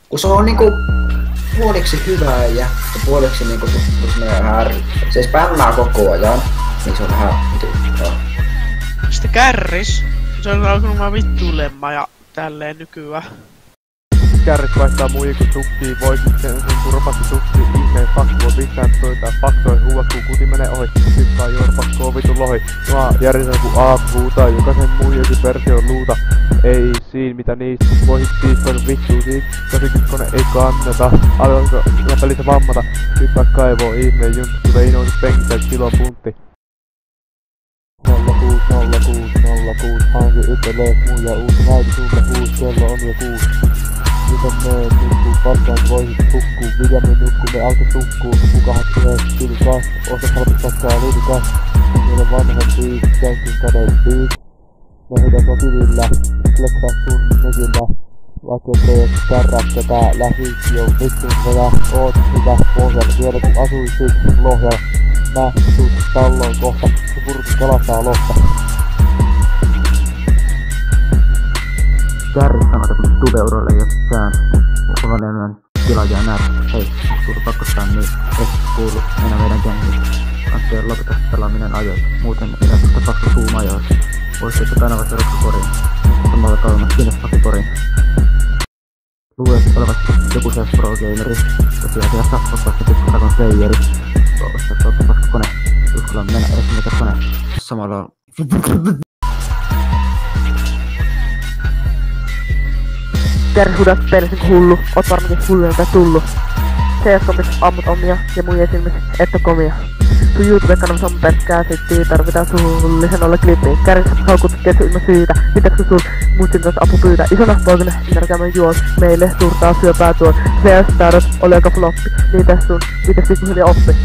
Kun se on niinku puoliksi hyvää ja puoliksi niinku se spämmää koko ajan, niin se on vähän vituttaa. Sitten kärris. Se on alkanut vaan vittuilemaan ja tälleen nykyään. Kärris vaihtaa muihin tukkii, voi sitten sun turpasti tukkii ihmeen fakku voi pitää toitaa faktoi huuakkuu kuti menee ohi. Hyppää jorpakkoo vitu lohi. Maa järjestää ku aap huutaa, jokaisen muijasi persio luuta. Ei siin mitä niistä voisit siistoida vittuu siitä. Käsikyskone ei kannata. Alkanko pelissä vammata. Hyppää kaivoo ihmeen junttu, kun ei noin penkitä kilon puntti. 060606 hanki yttelee muija uusi näytä sulle huus, kello on jo 6. Miten me nukkuu, paskaan voisit hukkuu, mitä me nukkuu, me alkoi sukkuu. Kukahan tulee tili kas, osta halpis paskaa liivi kas. Meillä vanhan biis, senkin käden biis. Me heitä sopivilla, flexaa sun mykillä. Vaikka teet kärrät tätä lähis jo vittun vedä. Oot hyvä pohjalla, tiedä kun asuisit Lohjalla. Mä tuut talloon kohta, se purki kalastaa lohta. Kärris sanoo, että kun tubeuroille ei oo sään. Ovanennan tilaaja näet. Hei, onks pakkostaan niin? Kuulu enää meidän kengiin. Antti lopeta pelaaminen ajoin. Muuten edä tuosta pakko suumajoin. Voisitte kanavat rokokoriin. Samalla kauemmas sinne pakikoriin. Luulet olevat joku se pro-gameri. Tosiasiassa ottaa pikkurakon playeri. Ostaa tuolta paskakone. Uskalla mennä edes mikä kone. Samalla on... Kärris huudat pelisin ku hullu, oot varmakin hulluilta tullu. CS-kompis ammut omia ja muiden silmissä et oo komia. Sun YouTube-kanavassa on pelkkää sittiin, tarvitaan suullisen olla klippiin. Kärris haukut tietysti ilman syytä, mitäks sun muut silmäs apu pyytää. Isona poikana ymmärtämään juos, meille suurtaa syöpää tuon. CS-taidot oli aika floppi, niitä sun, mitäs pikkuhiljaa oppi.